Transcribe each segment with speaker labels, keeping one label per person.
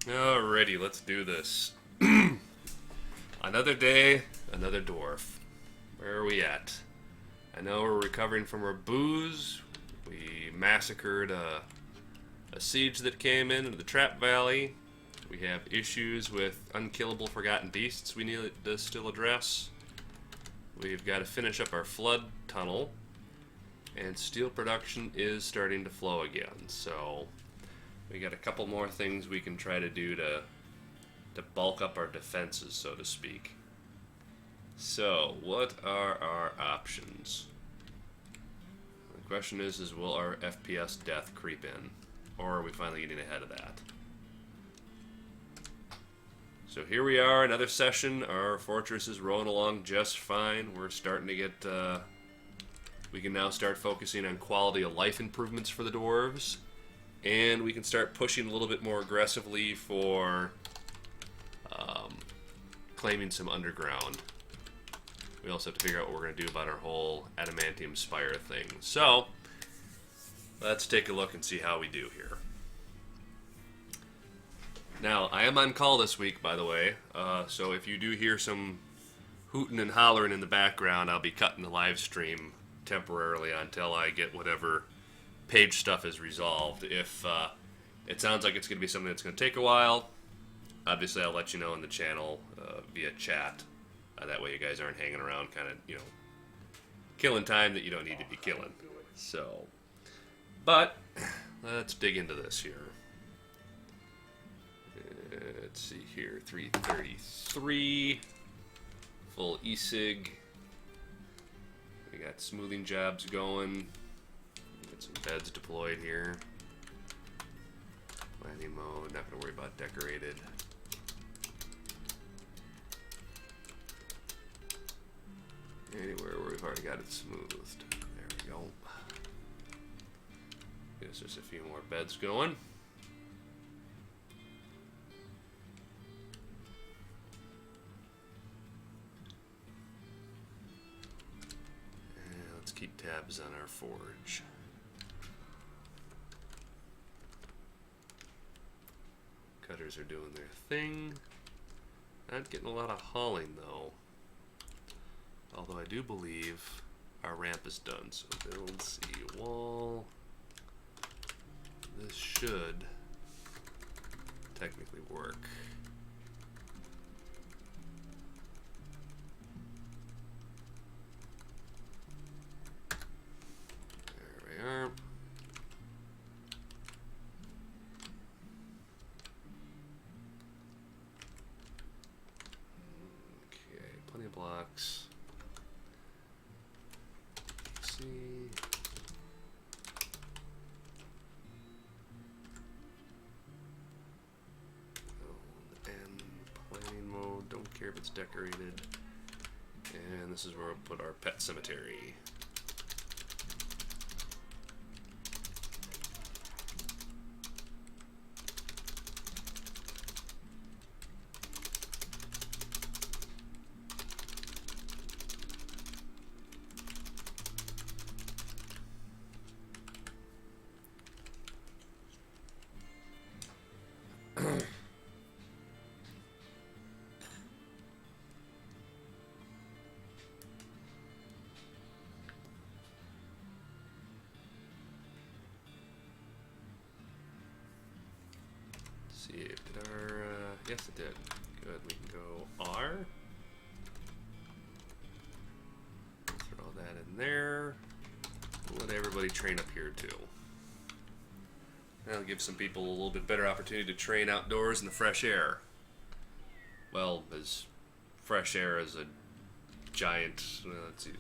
Speaker 1: Alrighty, let's do this. Another day, another dwarf. Where are we at? I know we're recovering from our booze. We massacred a siege that came in into the Trap Valley. We have issues with unkillable forgotten beasts we need to still address. We've got to finish up our flood tunnel. And steel production is starting to flow again. So we got a couple more things we can try to do to bulk up our defenses, so to speak. So, what are our options? The question is will our FPS death creep in? Or are we finally getting ahead of that? So here we are, another session. Our fortress is rolling along just fine. We're starting to get... we can now start focusing on quality of life improvements for the dwarves. And we can start pushing a little bit more aggressively for claiming some underground. We also have to figure out what we're going to do about our whole adamantium spire thing. So, let's take a look and see how we do here. Now, I am on call this week, by the way, so if you do hear some hooting and hollering in the background, I'll be cutting the live stream temporarily until I get whatever page stuff is resolved. If it sounds like it's going to be something that's going to take a while, obviously I'll let you know in the channel via chat. That way you guys aren't hanging around kind of, killing time that you don't need to be killing. So, but let's dig into this here. Let's see here, 333, full e-cig. We got smoothing jobs going. Get some beds deployed here. Planning mode, not going to worry about decorated. Anywhere where we've already got it smoothed. There we go. Guess there's a few more beds going. And let's keep tabs on our forge. Cutters are doing their thing. Not getting a lot of hauling though. Although I do believe our ramp is done. So build sea wall. This should technically work. There we are. Okay, plenty of blocks. And planning mode, don't care if it's decorated. And this is where we'll put our pet cemetery. See, did our, yes it did. Good, we can go R. Throw that in there. Let everybody train up here too. That'll give some people a little bit better opportunity to train outdoors in the fresh air. Well, as fresh air as a giant, let's see,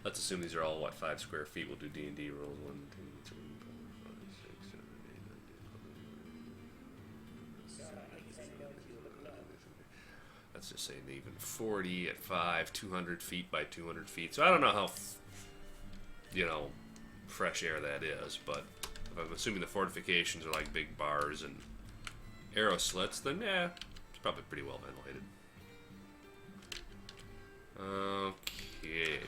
Speaker 1: let's assume these are all, what, 5 square feet. We'll do D&D rolls. 1, 2, 3, 4, 5, 6, 7, 8, 9, 10. Let's just say even 40 at 5, 200 feet by 200 feet. So I don't know how, fresh air that is, but if I'm assuming the fortifications are like big bars and arrow slits, then yeah, it's probably pretty well ventilated. Okay.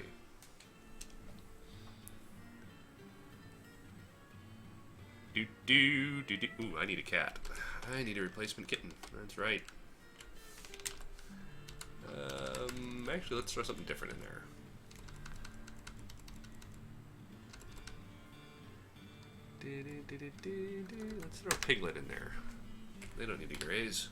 Speaker 1: Ooh, I need a cat. I need a replacement kitten. That's right. Actually, let's throw something different in there. Let's throw a piglet in there. They don't need to graze.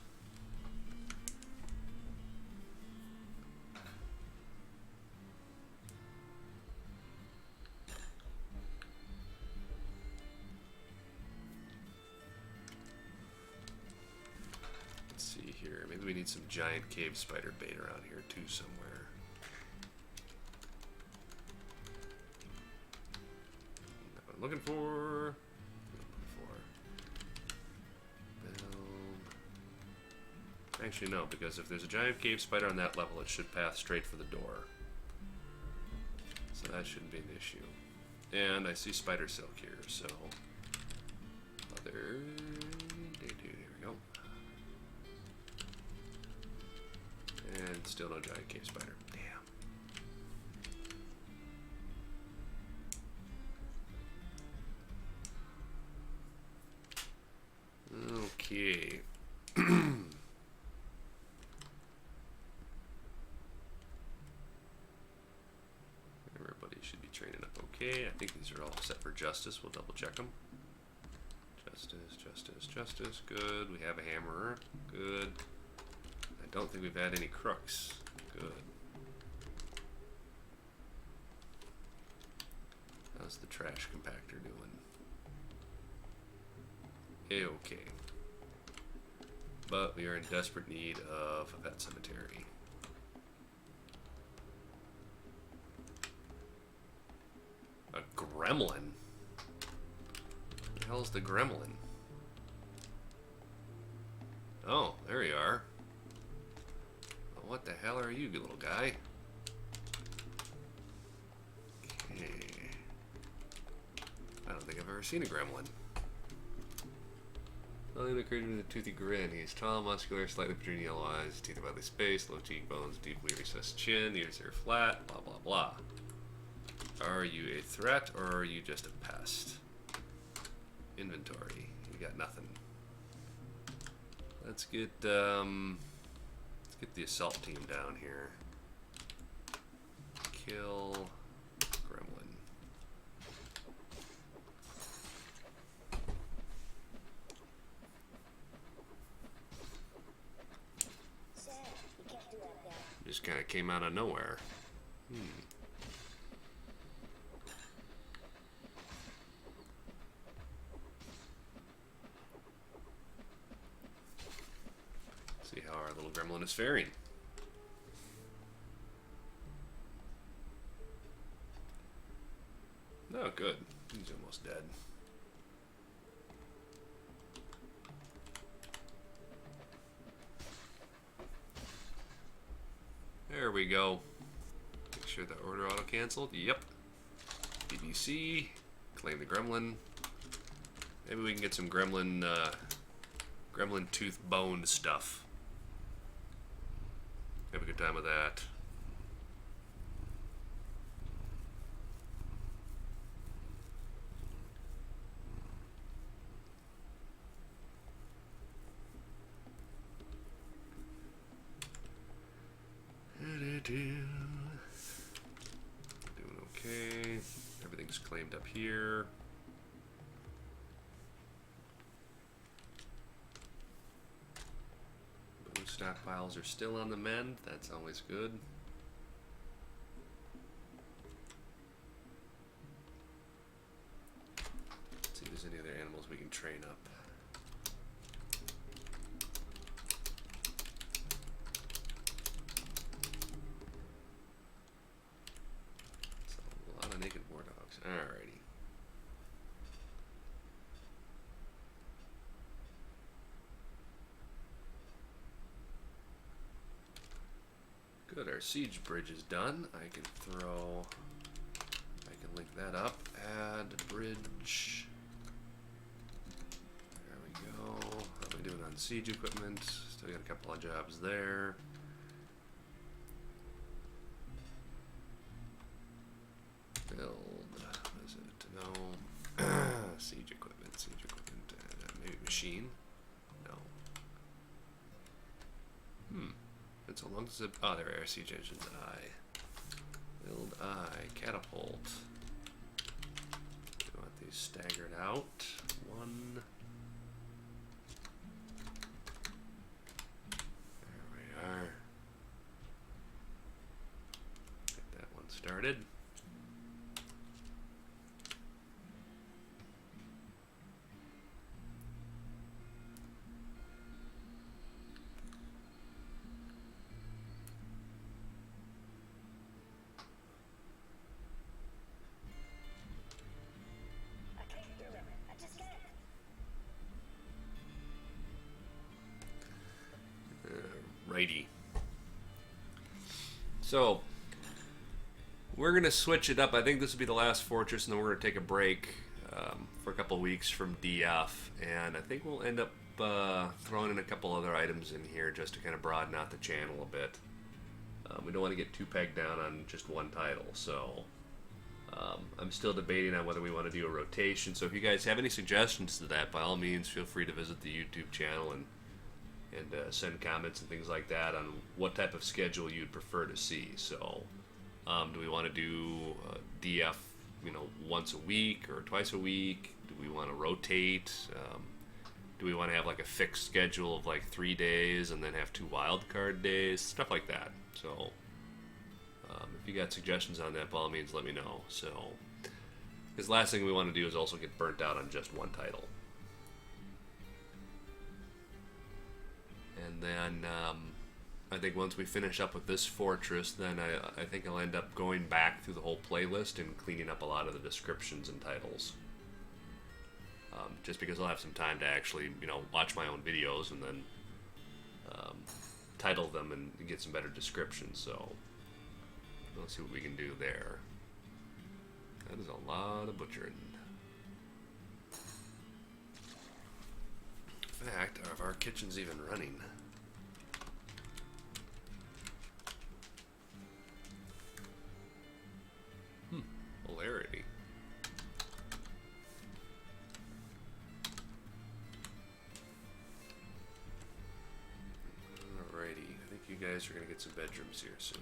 Speaker 1: Let's see here. Maybe we need some giant cave spider bait around here too somewhere. What I'm looking for. Actually, no, because if there's a giant cave spider on that level, it should path straight for the door. So that shouldn't be an issue. And I see spider silk here, so... There we go. And still no giant cave spider. Damn. Okay. Okay, I think these are all set for justice. We'll double check them. Justice, good. We have a hammerer, good. I don't think we've had any crooks, good. How's the trash compactor doing? Okay. But we are in desperate need of a pet cemetery. A gremlin? What the hell is the gremlin? Oh, there you are. Well, what the hell are you, little guy? Okay. I don't think I've ever seen a gremlin. Only the creature with a toothy grin. He's tall, muscular, slightly protruding yellow eyes, teeth about the space, low cheekbones, deeply recessed chin, ears are flat, blah blah blah. Are you a threat or are you just a pest? Inventory. You got nothing. Let's get the assault team down here. Kill gremlin.
Speaker 2: Sir, you can't do that there.
Speaker 1: Just kind of came out of nowhere. See how our little gremlin is faring. No, good. He's almost dead. There we go. Make sure the order auto-canceled. Yep. BBC. Claim the gremlin. Maybe we can get some gremlin tooth bone stuff. Have a good time with that. Doing okay. Everything's claimed up here. Stockpiles are still on the mend. That's always good. Let's see if there's any other animals we can train up. It's a lot of naked war dogs. Alrighty. Good, our siege bridge is done. I can link that up. Add bridge. There we go. How are we doing on siege equipment? Still got a couple of jobs there. Build. What is it? No. Siege equipment. machine? No. Been so long since oh, there are siege engines. Build catapult. We want these staggered out. One. There we are. Get that one started. Righty. So, we're going to switch it up. I think this will be the last fortress, and then we're going to take a break for a couple weeks from DF. And I think we'll end up throwing in a couple other items in here just to kind of broaden out the channel a bit. We don't want to get too pegged down on just one title. So, I'm still debating on whether we want to do a rotation. So if you guys have any suggestions to that, by all means, feel free to visit the YouTube channel and send comments and things like that on what type of schedule you'd prefer to see. So, do we want to do DF, once a week or twice a week? Do we want to rotate? Do we want to have like a fixed schedule of like 3 days and then have 2 wildcard days? Stuff like that. So, if you got suggestions on that, by all means, let me know. So, because the last thing we want to do is also get burnt out on just one title. And then I think once we finish up with this fortress, then I think I'll end up going back through the whole playlist and cleaning up a lot of the descriptions and titles. Just because I'll have some time to actually, watch my own videos and then title them and get some better descriptions. So let's see what we can do there. That is a lot of butchering. In fact, are our kitchens even running? Hilarity. Alrighty, I think you guys are gonna get some bedrooms here soon.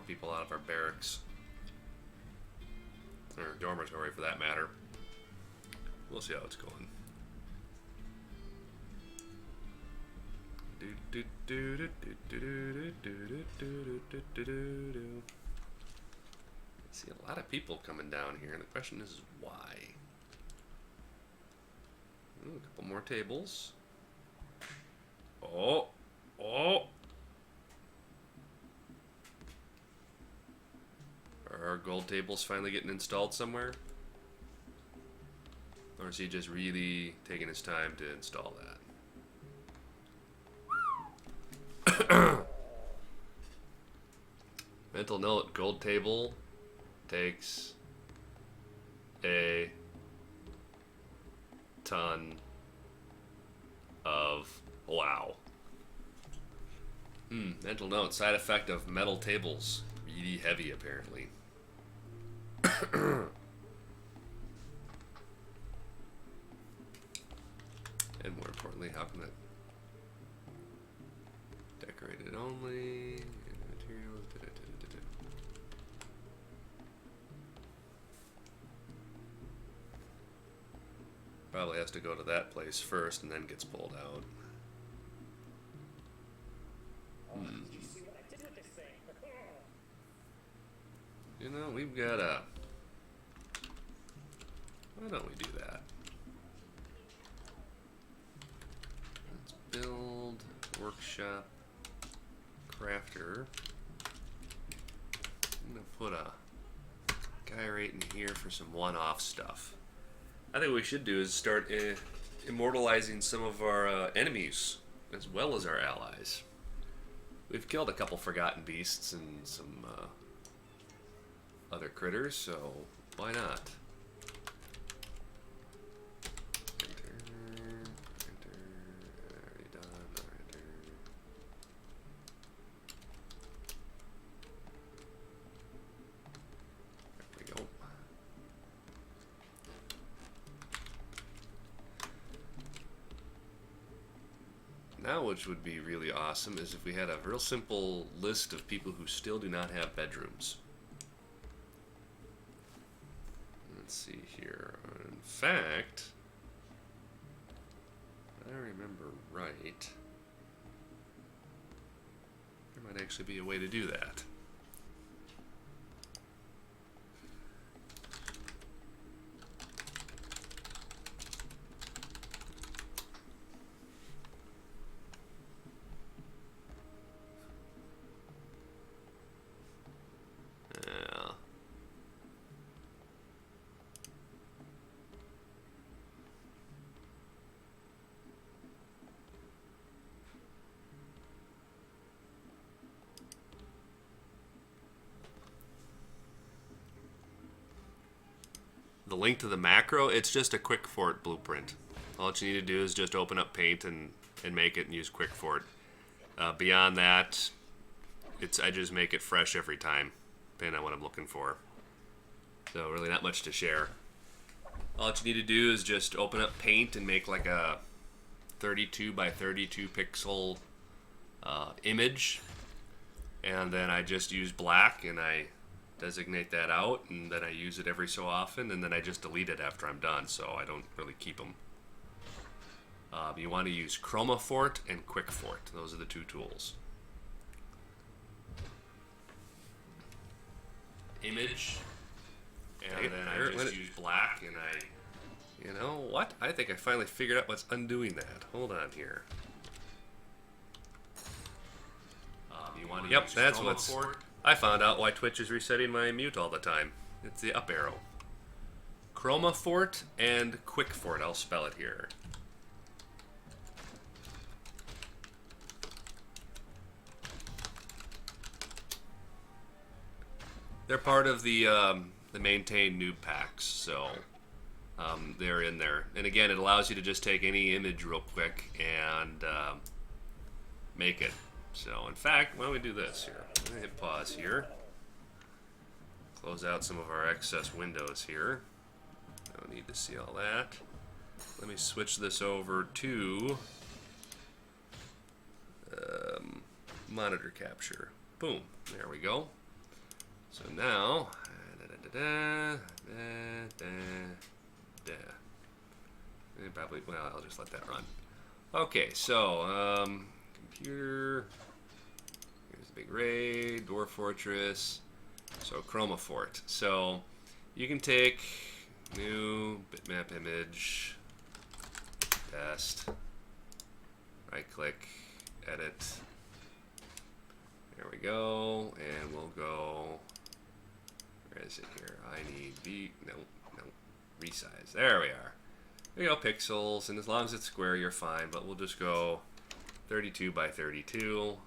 Speaker 1: People out of our barracks or dormitory for that matter. We'll see how it's going. I see a lot of people coming down here, and the question is why. Ooh, a couple more tables. Oh. Are our gold tables finally getting installed somewhere? Or is he just really taking his time to install that? Mental note, gold table takes a ton of wow. Mental note, side effect of metal tables. Really heavy apparently. And more importantly, how can that decorated only materials? Probably has to go to that place first and then gets pulled out. We've got a... Why don't we do that? Let's build workshop crafter. I'm gonna put a guy right in here for some one-off stuff. I think what we should do is start immortalizing some of our enemies as well as our allies. We've killed a couple forgotten beasts and some other critters, so why not? Now, which would be really awesome, is if we had a real simple list of people who still do not have bedrooms. Let's see here. In fact, if I remember right, there might actually be a way to do that. The link to the macro, it's just a quick fort blueprint. All you need to do is just open up Paint and make it and use quick fort. Beyond that, I just make it fresh every time, depending on what I'm looking for. So really not much to share. All you need to do is just open up Paint and make like a 32 by 32 pixel image. And then I just use black and I designate that out, and then I use it every so often, and then I just delete it after I'm done, so I don't really keep them. You want to use Chroma Fort and Quick Fort. Those are the two tools. Image, and then I just use black, and you know what? I think I finally figured out what's undoing that. Hold on here. You want to use that's Chroma what's. Fort. I found out why Twitch is resetting my mute all the time. It's the up arrow. Chroma Fort and Quick Fort. I'll spell it here. They're part of the maintain noob packs, so they're in there. And again, it allows you to just take any image real quick and make it. So, in fact, why don't we do this here? I'm going to hit pause here. Close out some of our excess windows here. Don't need to see all that. Let me switch this over to monitor capture. Boom. There we go. So now, probably, well, I'll just let that run. Okay, so, computer, here's the big raid, Dwarf Fortress, so Chroma Fort. So, you can take new bitmap image, test, right click, edit, there we go, and we'll go, where is it here? I need no, resize, there we are. There you go, pixels, and as long as it's square, you're fine, but we'll just go 32 by 32,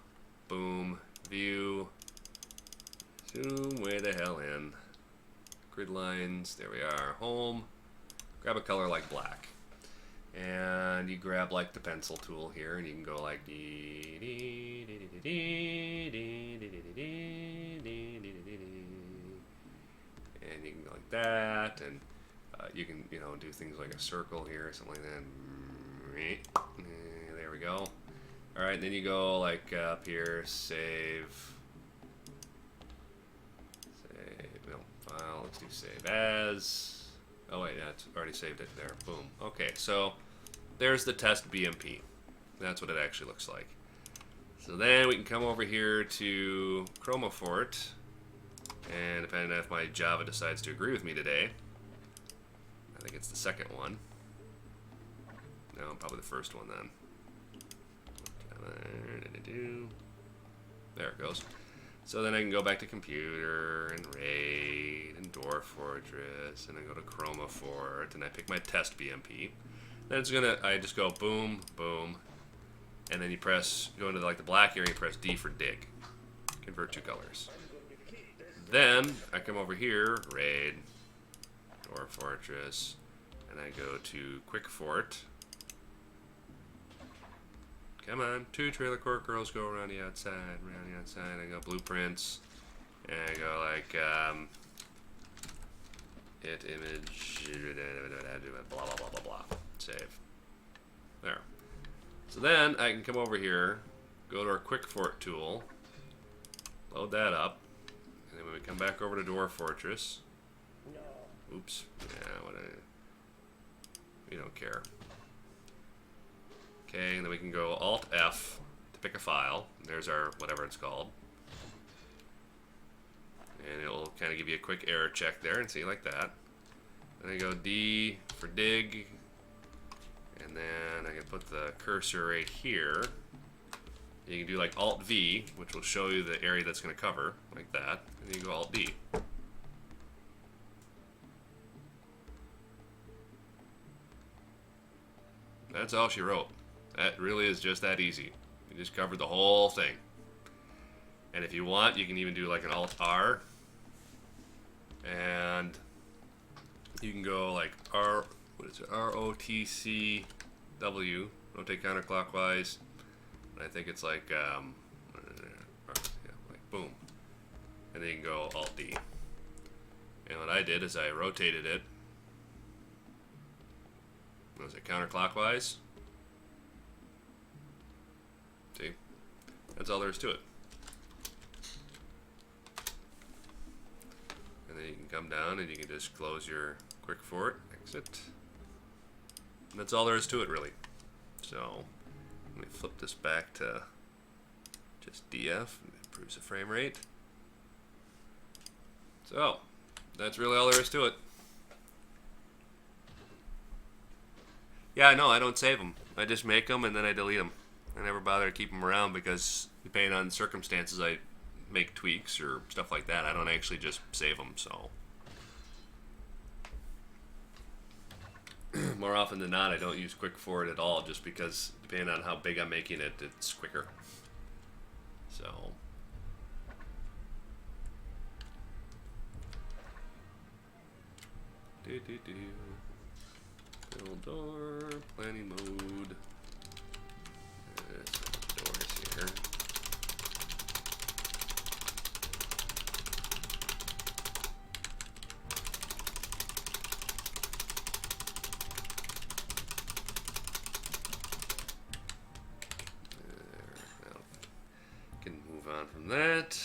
Speaker 1: boom, view, zoom way the hell in, grid lines, there we are, home, grab a color like black, and you grab like the pencil tool here, and you can go like and you can go like that, and you can, you know, do things like a circle here or something like that. There we go. All right, then you go like up here, save. No, file. Let's do save as. Oh wait, yeah, it's already saved it there. Boom. Okay, so there's the test BMP. That's what it actually looks like. So then we can come over here to Chroma Fort, and depending on if my Java decides to agree with me today, I think it's the second one. No, probably the first one then. There it goes. So then I can go back to computer and raid and Dwarf Fortress, and I go to Chroma Fort, and I pick my test BMP. Then it's gonna, I just go boom, boom, and then you press, go into like the black area, and press D for dig. Convert two colors. Then I come over here, raid, Dwarf Fortress, and I go to Quick Fort. Come on, two trailer court girls go around the outside, I go blueprints, and I go like, it image, blah, blah, blah, blah, blah, save. There. So then I can come over here, go to our Quick Fort tool, load that up, and then when we come back over to Dwarf Fortress, oops, yeah, we don't care. Okay, and then we can go Alt F to pick a file. There's our whatever it's called. And it'll kind of give you a quick error check there and see like that. Then I go D for dig. And then I can put the cursor right here. You can do like Alt V, which will show you the area that's going to cover, like that. And you go Alt D. That's all she wrote. That really is just that easy. You just covered the whole thing. And if you want, you can even do like an Alt R. And you can go like ROTC W, rotate counterclockwise. And I think it's like, yeah, like boom. And then you can go Alt D. And what I did is I rotated it. Was it counterclockwise? See? That's all there is to it. And then you can come down and you can just close your Quick Fort, exit. And that's all there is to it, really. So, let me flip this back to just DF, improves the frame rate. So, that's really all there is to it. Yeah, no, I don't save them. I just make them and then I delete them. I never bother to keep them around because depending on circumstances, I make tweaks or stuff like that. I don't actually just save them, so. More often than not, I don't use Quick Forward at all just because depending on how big I'm making it, it's quicker. So. Build door, planning mode. There's some doors here. There, now can move on from that.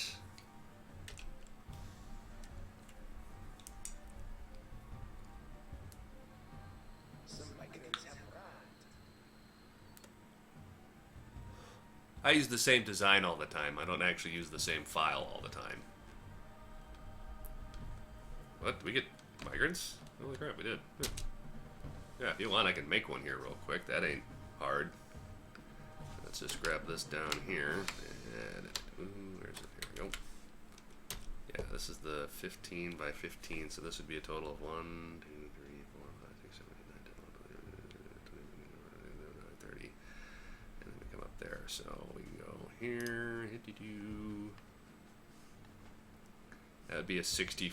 Speaker 1: I use the same design all the time. I don't actually use the same file all the time. What? We get migrants? Holy crap, we did. Yeah, if you want, I can make one here real quick. That ain't hard. Let's just grab this down here. And, ooh, where's it? Here we go. Yeah, this is the 15 by 15, so this would be a total of 1, 2, 3, 4, 5, 6, 7, 8, 9, 10, 11, 12, 13, 14, 15, 16, 17, 18, 19, 20, 21, 22, 23, 24, 25, 26, 27, 28, 29, 30. And then we come up there, so we can go here, hit-dee-doo. That would be a 60.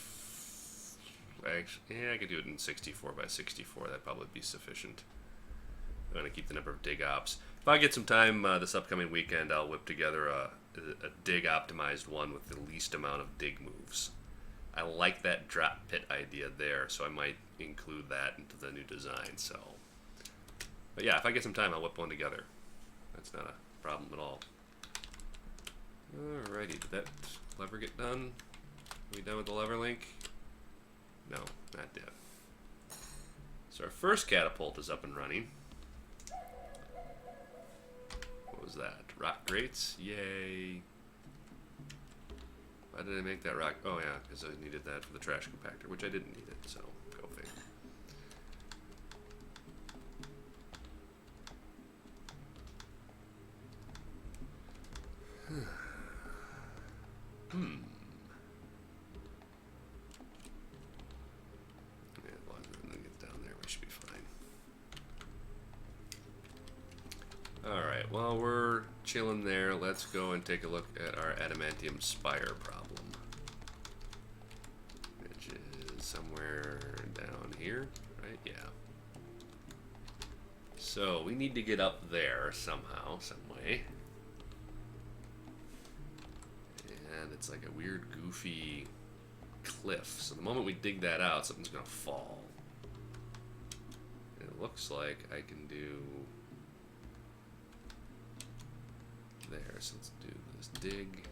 Speaker 1: Actually, yeah, I could do it in 64 by 64. That'd probably be sufficient. I'm going to keep the number of dig ops. If I get some time this upcoming weekend, I'll whip together a dig optimized one with the least amount of dig moves. I like that drop pit idea there, so I might include that into the new design. So, but yeah, if I get some time, I'll whip one together. That's not a problem at all. Alrighty, did that lever get done? Are we done with the lever link? No, not yet. So our first catapult is up and running. What was that? Rock grates? Yay. Why did I make that rock? Oh yeah, because I needed that for the trash compactor, which I didn't need it, so go figure. Yeah, as long as it gets down there, we should be fine. Alright, while we're chilling there, let's go and take a look at our adamantium spire problem. Which is somewhere down here, right? Yeah. So, we need to get up there somehow, some way. And it's like a weird, goofy cliff. So the moment we dig that out, something's going to fall. And it looks like I can do there. So let's do this dig.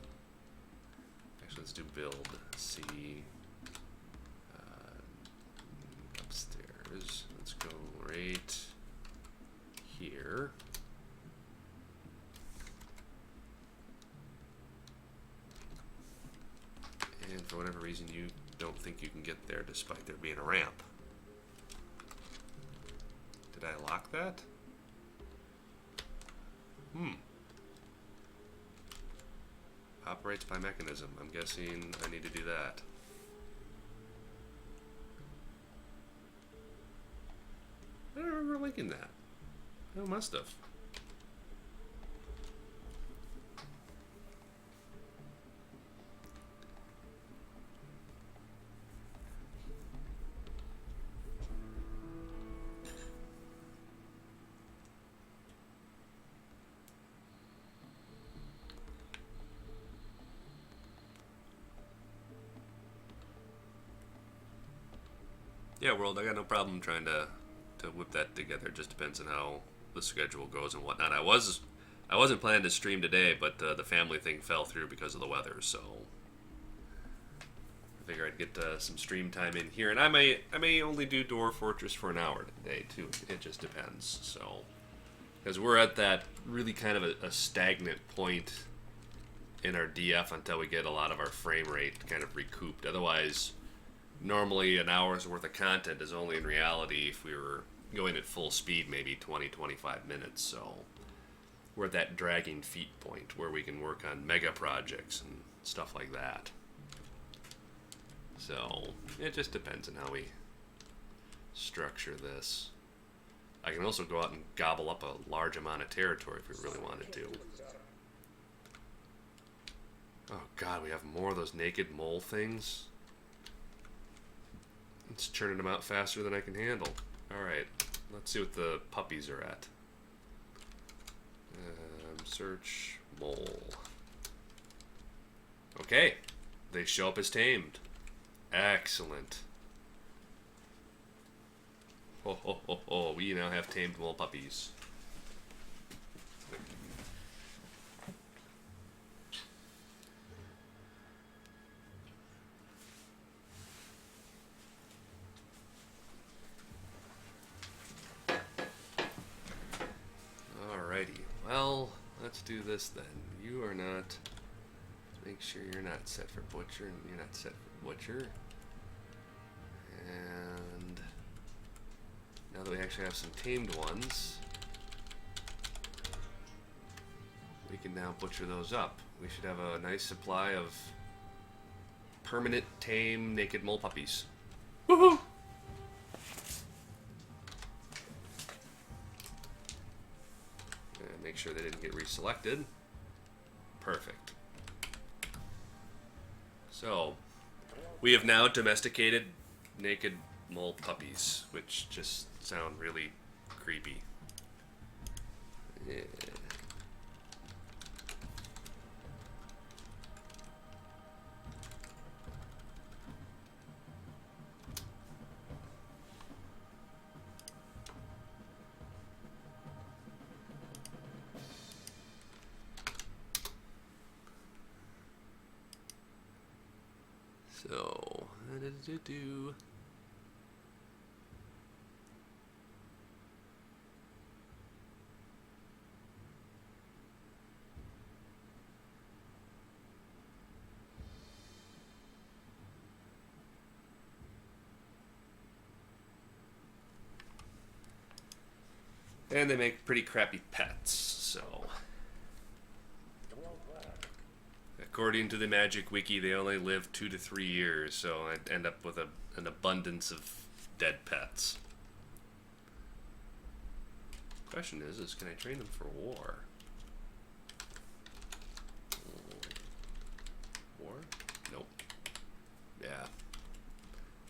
Speaker 1: Actually, let's do build. C. Upstairs. Let's go right here. And for whatever reason, you don't think you can get there despite there being a ramp. Did I lock that? Operates by mechanism. I'm guessing I need to do that. I don't remember linking that. I must have. Yeah, world, I got no problem trying to whip that together. It just depends on how the schedule goes and whatnot. I wasn't planning to stream today, but the family thing fell through because of the weather, so I figure I'd get some stream time in here, and I may only do Dwarf Fortress for an hour today too. It just depends. So because we're at that really kind of a stagnant point in our DF until we get a lot of our frame rate kind of recouped. Otherwise, normally an hour's worth of content is only in reality if we were going at full speed, maybe 20-25 minutes. So we're at that dragging feet point where we can work on mega projects and stuff like that. So it just depends on how we structure this. I can also go out and gobble up a large amount of territory if we really wanted to. Oh god, we have more of those naked mole things. It's churning them out faster than I can handle. Alright, let's see what the puppies are at. Search mole. Okay, they show up as tamed. Excellent. Ho ho ho ho, we now have tamed mole puppies. Well, let's do this then. You are not. Make sure you're not set for butcher, and you're not set for butcher. And now that we actually have some tamed ones, we can now butcher those up. We should have a nice supply of permanent tame naked mole puppies. Woohoo! Make sure they didn't get reselected. Perfect. So, we have now domesticated naked mole puppies, which just sound really creepy. Yeah. So, do. And they make pretty crappy pets, so. According to the Magic Wiki, they only live 2 to 3 years, so I'd end up with an abundance of dead pets. Question is can I train them for war? War? Nope. Yeah.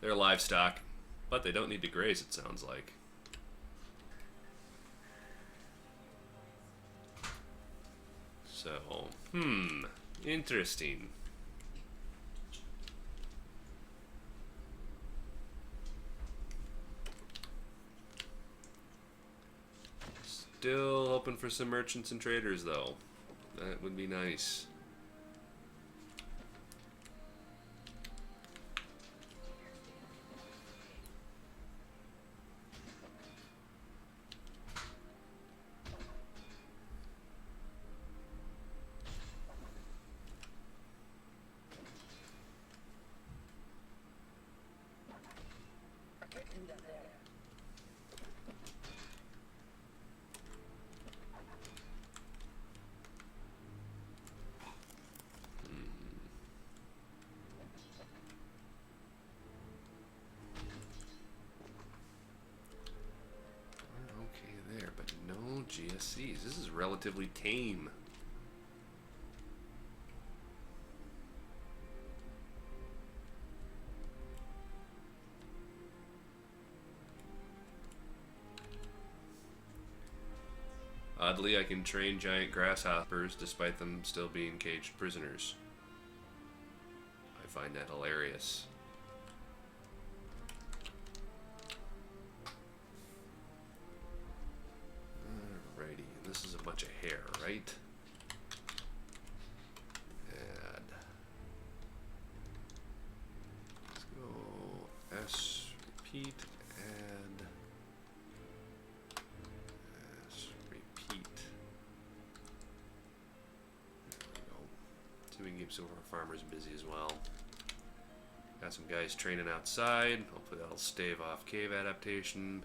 Speaker 1: They're livestock, but they don't need to graze, it sounds like. So, interesting. Still hoping for some merchants and traders, though. That would be nice. Okay there, but no GSCs. This is relatively tame. Oddly, I can train giant grasshoppers despite them still being caged prisoners. I find that hilarious. Alrighty, and this is a bunch of hair, right? Add. Let's go S, repeat, add. S, repeat. There we go. So we can keep some of our farmers busy as well. Got some guys training outside. Hopefully that'll stave off cave adaptation.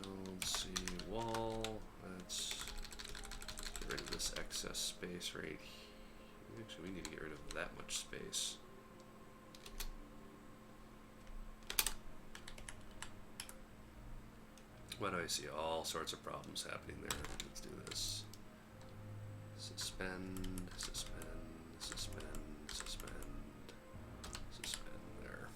Speaker 1: Build C wall. Let's get rid of this excess space right here. Actually, we need to get rid of that much space. Why do I see all sorts of problems happening there? Let's do this. Suspend, suspend, suspend, suspend, suspend there.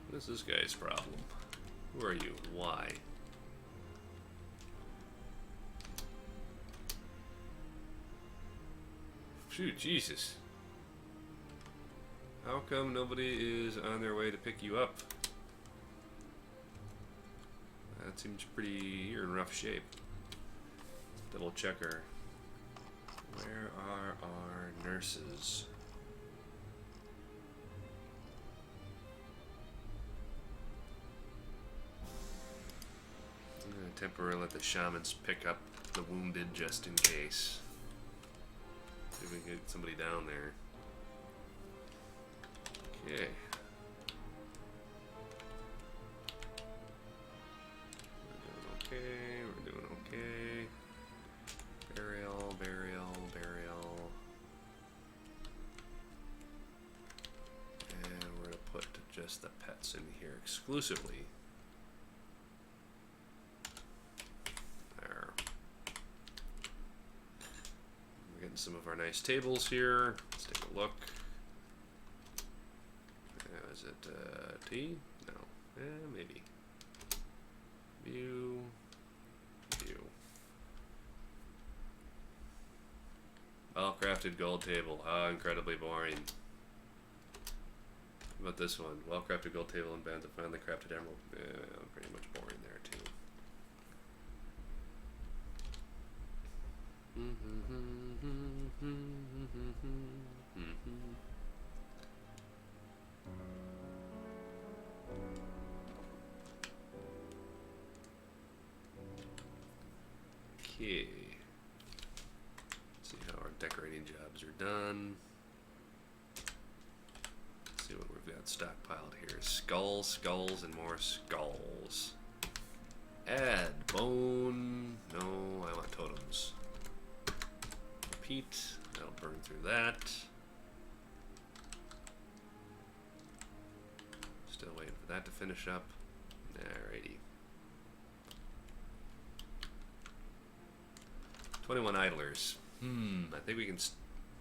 Speaker 1: What is this guy's problem? Who are you? Why? Shoot, Jesus. How come nobody is on their way to pick you up? That seems pretty... you're in rough shape. Double checker. Where are our nurses? I'm gonna temporarily let the shamans pick up the wounded just in case. See if we can get somebody down there. Okay. We're doing okay. Burial, burial, burial. And we're gonna put just the pets in here exclusively. There. We're getting some of our nice tables here. Let's take a look. Is it T? No. Maybe. View. View. Well-crafted gold table. How incredibly boring. How about this one? Well-crafted gold table and bands of finely crafted emerald. Pretty much boring there too. Okay. Let's see how our decorating jobs are done. Let's see what we've got stockpiled here. Skulls, skulls, and more skulls. Add bone. No, I want totems. Repeat. That'll burn through that. Still waiting for that to finish up. Alrighty. 21 idlers. I think we can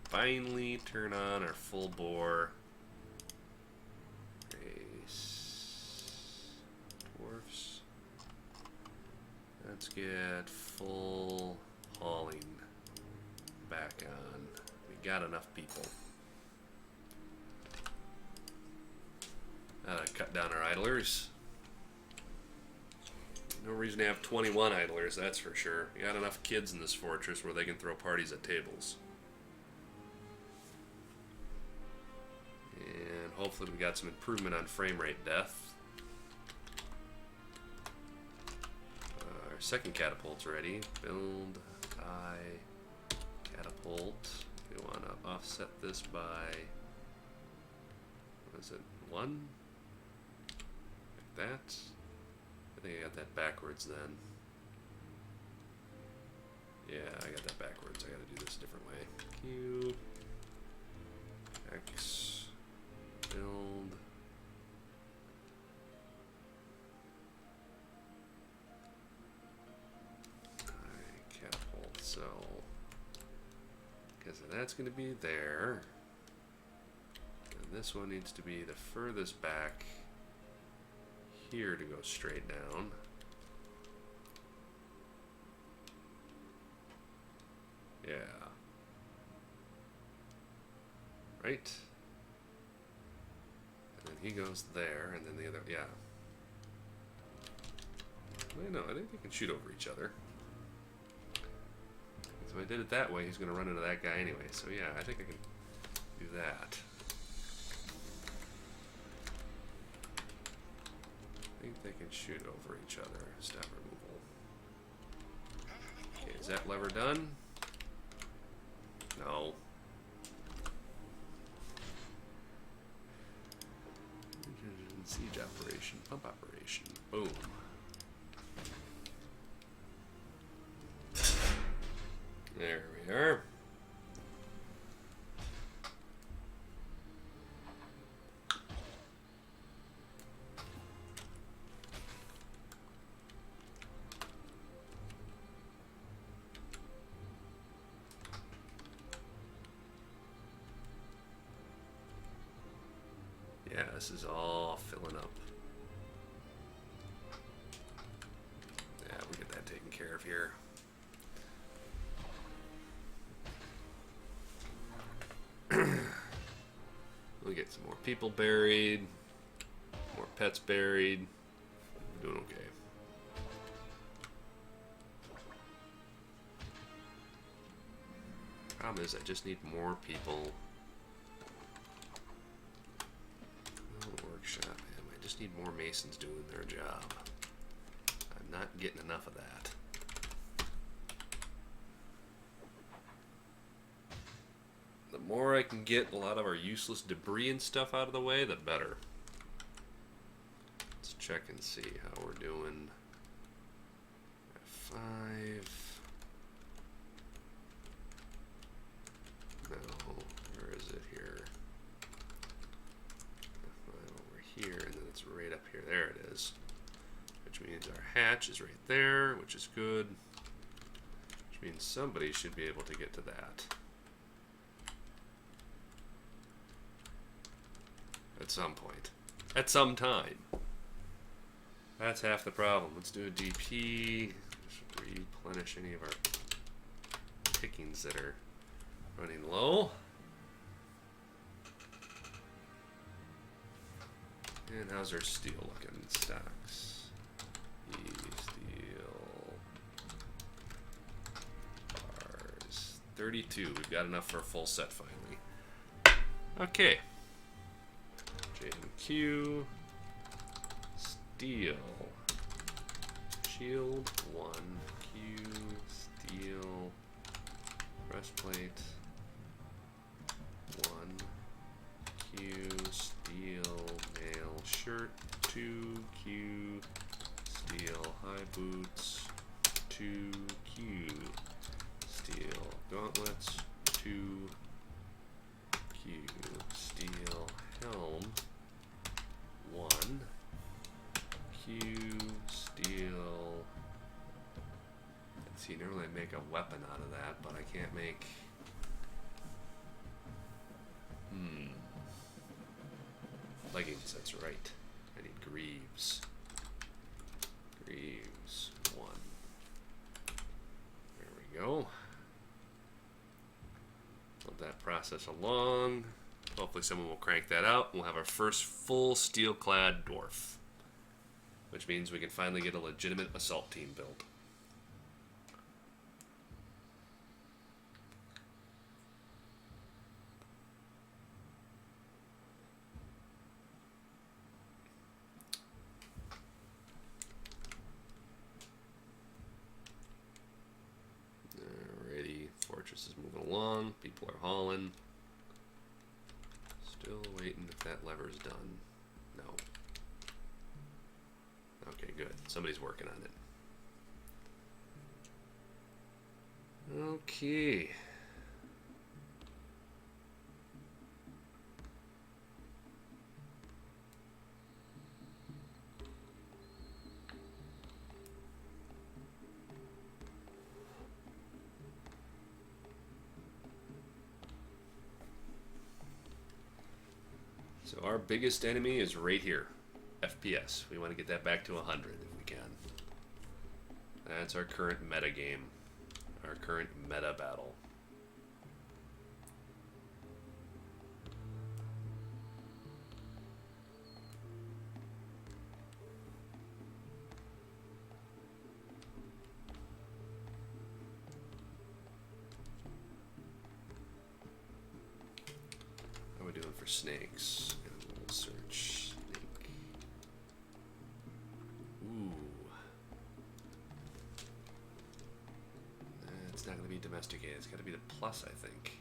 Speaker 1: finally turn on our full bore race dwarfs. Let's get full hauling back on. We got enough people. Cut down our idlers. No reason to have 21 idlers, that's for sure. You got enough kids in this fortress where they can throw parties at tables. And hopefully we got some improvement on frame rate death. Our second catapult's ready. Build, die, catapult. We want to offset this by, what is it, 1? Like that. I think I got that backwards then. Yeah, I got that backwards. I gotta do this a different way. Q, X, build. Alright, catapult. So, because that's gonna be there. And this one needs to be the furthest back here to go straight down. Yeah. Right? And then he goes there, and then the other, yeah. Wait, no, I think they can shoot over each other. So I did it that way, he's going to run into that guy anyway. So yeah, I think I can do that. I think they can shoot over each other. Stab removal. Okay, is that lever done? No. Siege operation, pump operation. Boom. There we are. Yeah, this is all filling up. Yeah, we get that taken care of here. We get some more people buried, more pets buried. We're doing okay. Problem is, I just need more people. Workshop, man. I just need more masons doing their job. I'm not getting enough of that. The more I can get a lot of our useless debris and stuff out of the way, the better. Let's check and see how we're doing. F5. No, where is it here? Here, and then it's right up here. There it is. Which means our hatch is right there, which is good. Which means somebody should be able to get to that. At some point. At some time. That's half the problem. Let's do a DP. Just replenish any of our pickings that are running low. And how's our steel looking? Stocks. Steel. Bars. 32. We've got enough for a full set finally. Okay. JMQ. Steel. Shield 1. Q. Steel. Breastplate. 1. Q. Steel. Mail shirt. 2. Q. Steel. High boots. 2. Q. Steel. Gauntlets. 2. Q. Steel. Helm. 1. Q. Steel. Let's see, normally I make a weapon out of that, but I can't make Leggings, that's right. I need greaves. Greaves 1. There we go. Let that process along. Hopefully someone will crank that out. We'll have our first full steel-clad dwarf. Which means we can finally get a legitimate assault team built. Alrighty, fortress is moving along. People are hauling. Still waiting if that lever's done. No. Okay, good. Somebody's working on it. Okay. So our biggest enemy is right here. FPS. We want to get that back to 100 if we can. That's our current meta game. Our current meta battle. How are we doing for snakes? And we'll search snake. Ooh. It's not going to be domesticated. It's got to be the plus, I think.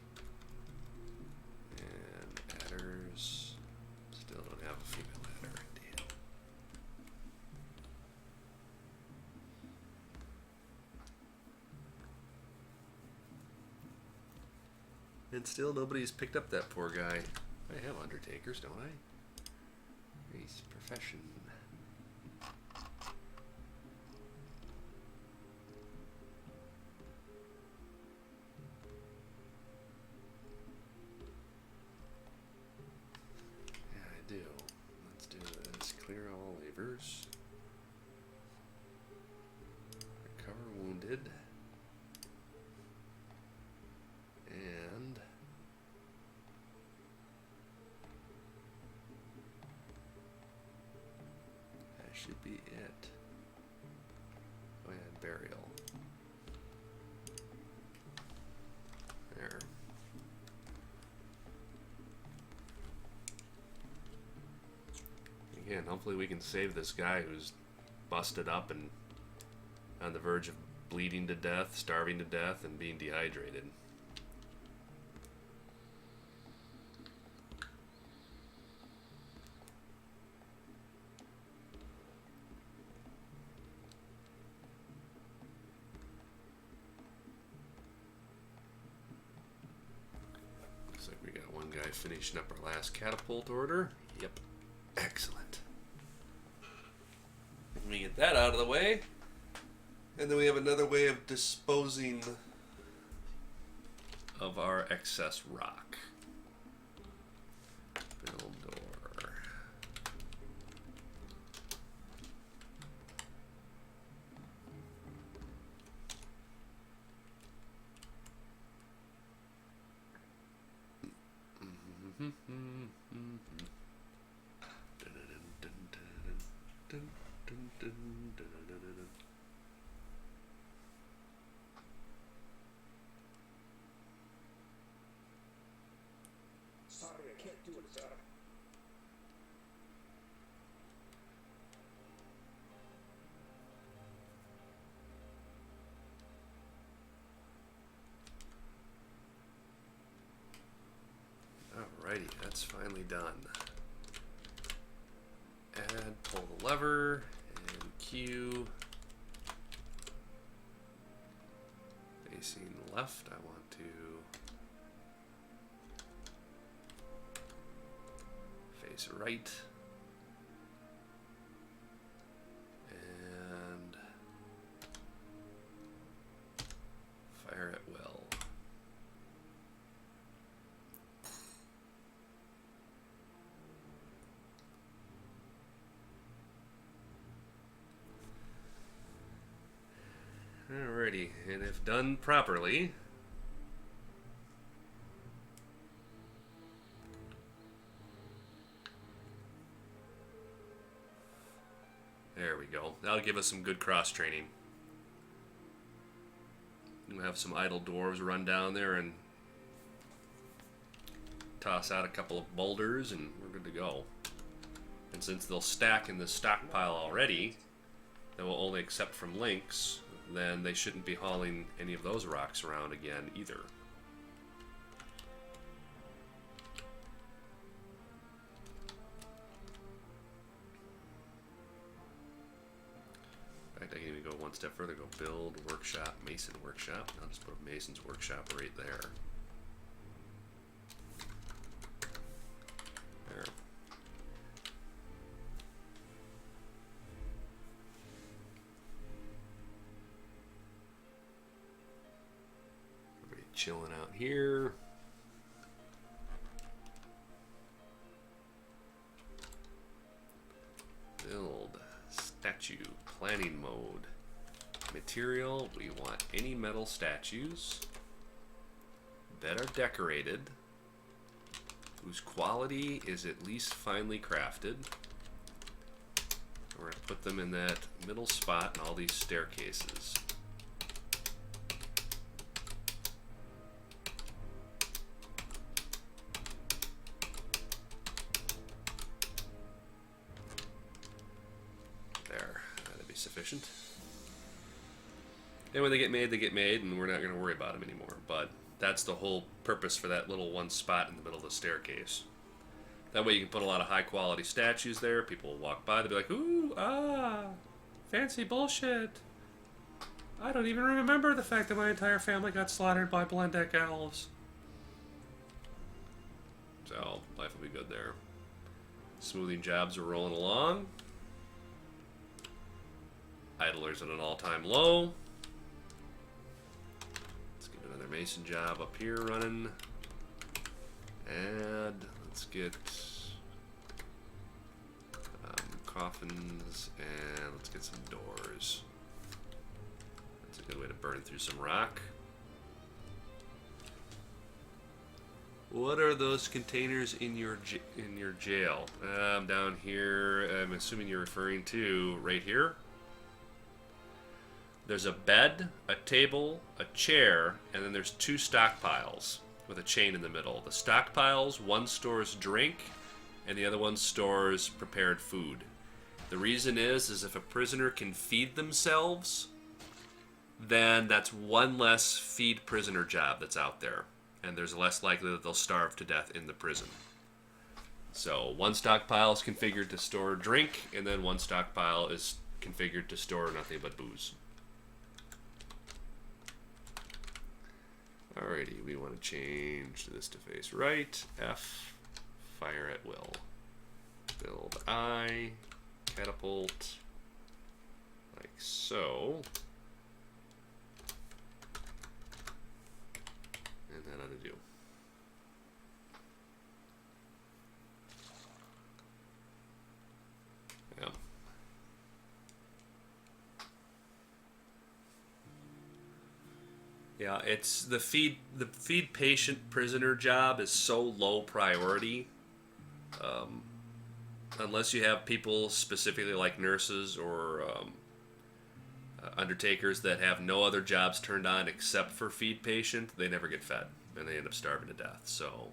Speaker 1: And adders. Still don't have a female adder. Damn. And still nobody's picked up that poor guy. I have undertakers, don't I? Race, profession. Yeah, I do. Let's do this. Clear all levers. Recover wounded. And that should be it. Oh yeah, burial. There. Again, hopefully we can save this guy who's busted up and on the verge of bleeding to death, starving to death, and being dehydrated. Looks like we got one guy finishing up our last catapult order. Yep. Excellent. Let me get that out of the way. And then we have another way of disposing of our excess rock. Build door.
Speaker 3: Sorry, I can't do it, sir.
Speaker 1: Alrighty, that's finally done. Add, pull the lever, and Q. Facing left, I want to face right. And fire at will. and if done properly, there we go. That'll give us some good cross training. We'll have some idle dwarves run down there and toss out a couple of boulders, and we're good to go. And since they'll stack in the stockpile already, that will only accept from links, then they shouldn't be hauling any of those rocks around again either. In fact, I can even go one step further, go build, workshop, mason workshop. I'll just put a mason's workshop right there. There. Everybody chilling out here. Build. Statue. Planning mode. Material. We want any metal statues that are decorated, whose quality is at least finely crafted. We're going to put them in that middle spot in all these staircases. There, that'd be sufficient. And when they get made, and we're not going to worry about them anymore. But that's the whole purpose for that little one spot in the middle of the staircase. That way you can put a lot of high quality statues there. People will walk by, they'll be like, ooh, ah, fancy bullshit. I don't even remember the fact that my entire family got slaughtered by Blendek elves. So, life will be good there. Smoothing jobs are rolling along. Idlers at an all-time low. Let's get another mason job up here running. Add, let's get coffins, and let's get some doors. That's a good way to burn through some rock. What are those containers in your jail? Down here, I'm assuming you're referring to right here. There's a bed, a table, a chair, and then there's two stockpiles with a chain in the middle. The stockpiles, one stores drink, and the other one stores prepared food. The reason is if a prisoner can feed themselves, then that's one less feed prisoner job that's out there. And there's less likely that they'll starve to death in the prison. So one stockpile is configured to store drink, and then one stockpile is configured to store nothing but booze. Alrighty, we want to change this to face right. F, fire at will. Build I, catapult, like so. And that ought to do. Yeah. Yeah, it's the feed patient prisoner job is so low priority. Unless you have people specifically like nurses or undertakers that have no other jobs turned on except for feed patient, they never get fed and they end up starving to death. So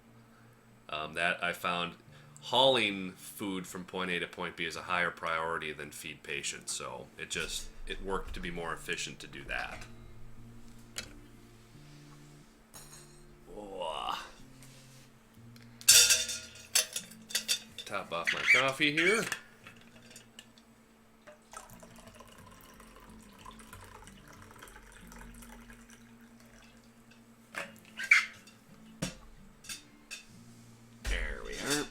Speaker 1: that I found hauling food from point A to point B is a higher priority than feed patient. So it worked to be more efficient to do that. Top off my coffee here. There we are.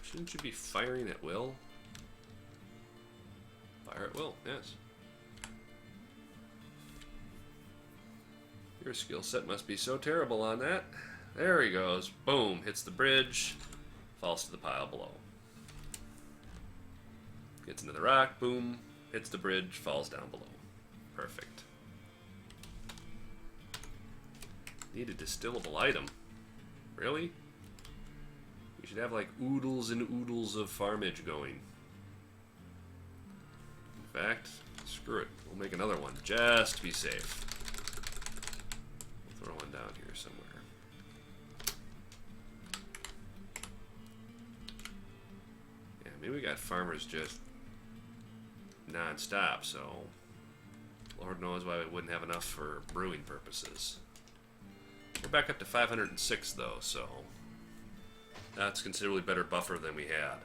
Speaker 1: Shouldn't you be firing at will? Fire at will, yes. Your skill set must be so terrible on that. There he goes. Boom. Hits the bridge. Falls to the pile below. Gets into the rock, boom, hits the bridge, falls down below. Perfect. Need a distillable item. Really? We should have like oodles and oodles of farmage going. In fact, screw it. We'll make another one just to be safe. We'll throw one down here somewhere. Yeah, maybe we got farmers just non-stop, so Lord knows why we wouldn't have enough for brewing purposes. We're back up to 506 though, so that's considerably better buffer than we had.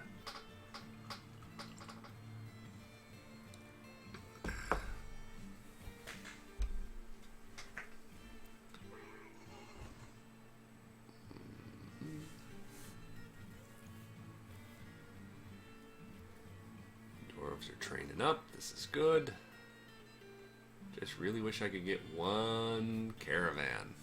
Speaker 1: Dwarves are training up. This is good. Just really wish I could get one caravan.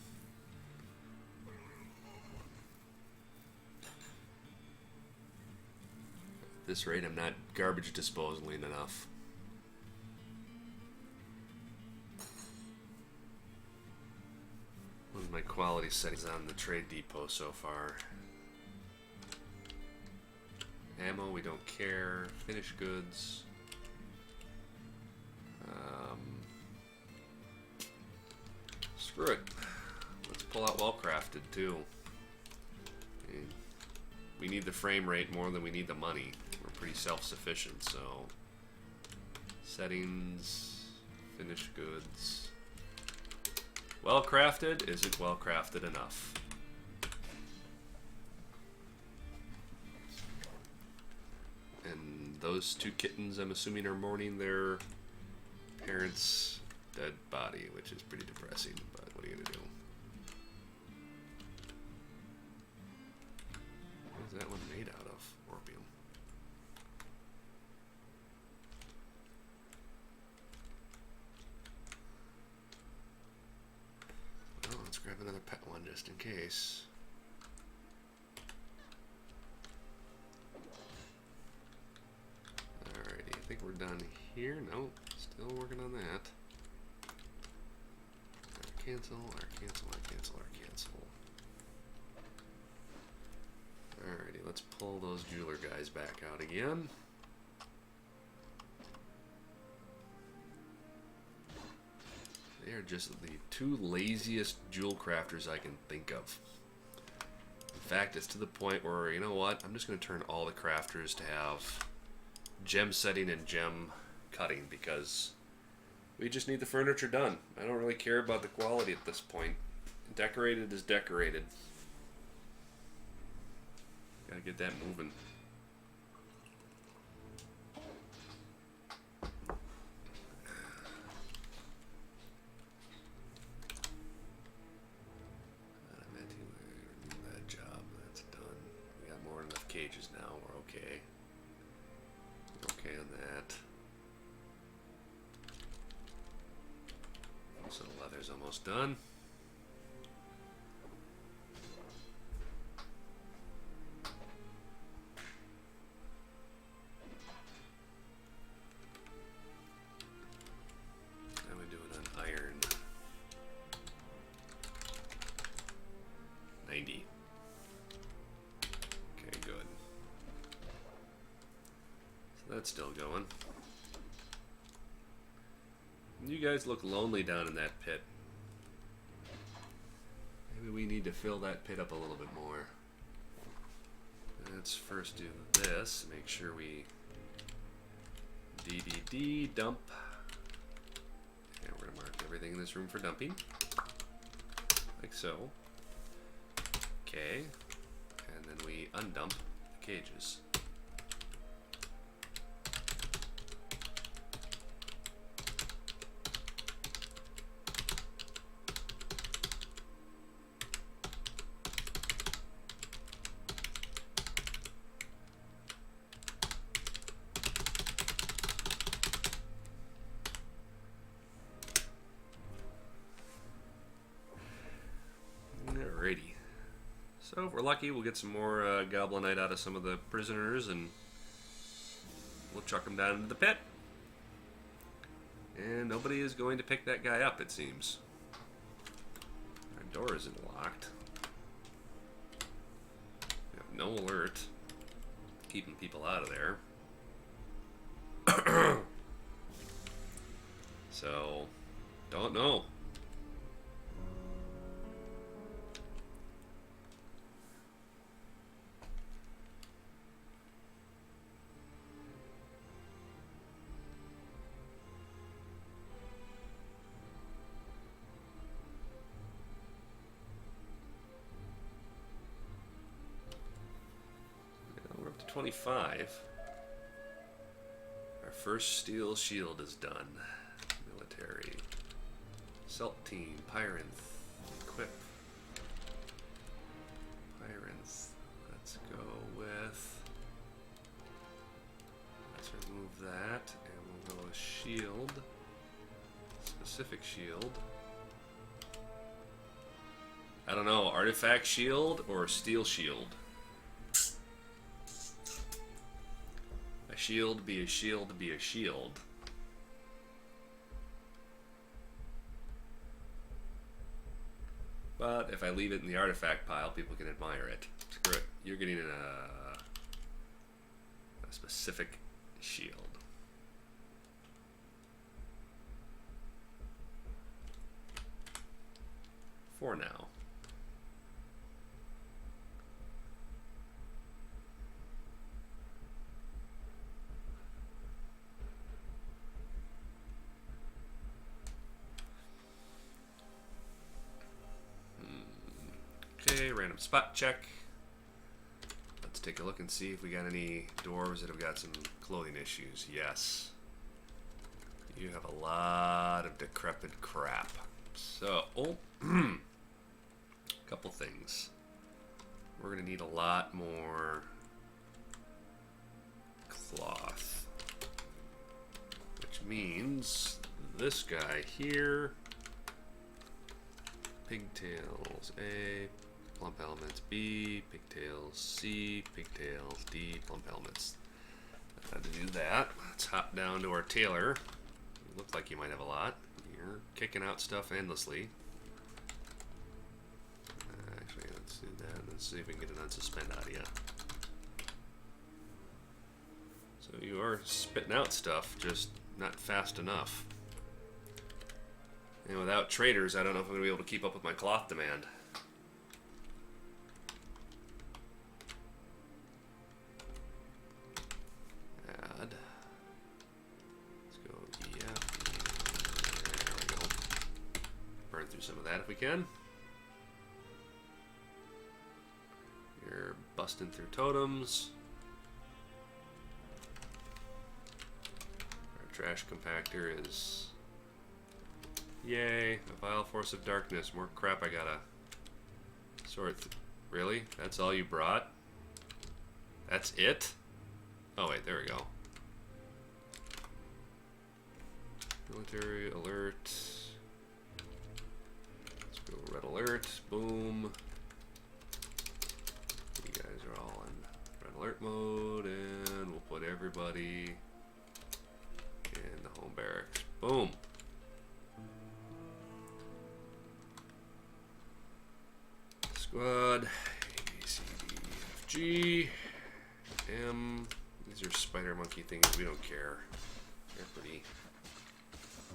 Speaker 1: At this rate, I'm not garbage disposing enough. What are my quality settings on the trade depot so far? Ammo, we don't care. Finished goods. Screw it. Let's pull out well-crafted too. We need the frame rate more than we need the money. We're pretty self-sufficient, so settings, finished goods. Well-crafted, is it well-crafted enough? And those two kittens, I'm assuming, are mourning their parents' dead body, which is pretty depressing, but what are you gonna do? What is that one made out of? Orbium. Well, let's grab another pet one just in case. Alrighty, I think we're done here. Nope, still working on that. Cancel, or cancel, or cancel, or cancel. Alrighty, let's pull those jeweler guys back out again. They are just the two laziest jewel crafters I can think of. In fact, it's to the point where, you know what, I'm just going to turn all the crafters to have gem setting and gem cutting, because we just need the furniture done. I don't really care about the quality at this point. Decorated is decorated. Gotta get that moving. That job, that's done. We got more than enough cages now. We're okay. We're okay on that. So the leather's almost done. How we doing on iron? 90. Okay, good. So that's still going. You guys look lonely down in that pit. Maybe we need to fill that pit up a little bit more. Let's first do this. Make sure we DDD dump. And we're gonna mark everything in this room for dumping. Like so. Okay. And then we undump the cages. Alrighty. So if we're lucky, we'll get some more goblinite out of some of the prisoners and look chuck him down into the pit. And nobody is going to pick that guy up, it seems. Our door isn't locked. We have no alert. Keeping people out of there. So, don't know. We're up to 25. Our first steel shield is done. Military. Salt team. Pyranth. Equip. Pyranth. Let's go with... Let's remove that. And we'll go with shield. Specific shield. I don't know. Artifact shield or steel shield? A shield be a shield be a shield. But if I leave it in the artifact pile, people can admire it. Screw it. You're getting a specific shield. For now. Okay, random spot check. Let's take a look and see if we got any dwarves that have got some clothing issues. Yes. You have a lot of decrepit crap. So, couple things. We're going to need a lot more cloth. Which means this guy here, pigtails A, plump helmets B, pigtails C, pigtails D, plump helmets. Had to do that. Let's hop down to our tailor. You look like you might have a lot. You're kicking out stuff endlessly. Actually, let's do that. Let's see if we can get an unsuspend out of you. So you are spitting out stuff, just not fast enough. And without traders, I don't know if I'm going to be able to keep up with my cloth demand. Add. Let's go there we go. Burn through some of that if we can. You're busting through totems. Our trash compactor is... Yay, a vile force of darkness. More crap I gotta sort through. Really? That's all you brought? That's it? Oh wait, there we go. Military alert. Let's go red alert. Boom. You guys are all in red alert mode, and we'll put everybody in the home barracks. Boom. Squad, A, B, C, D, F, G, M. These are spider monkey things. We don't care.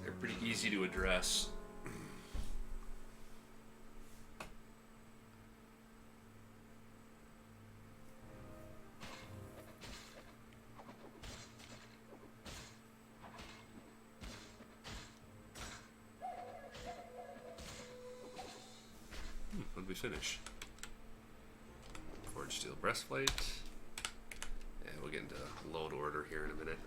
Speaker 1: They're pretty easy to address. When did we finish? Forged steel breastplate. Yeah, we'll get into load order here in a minute.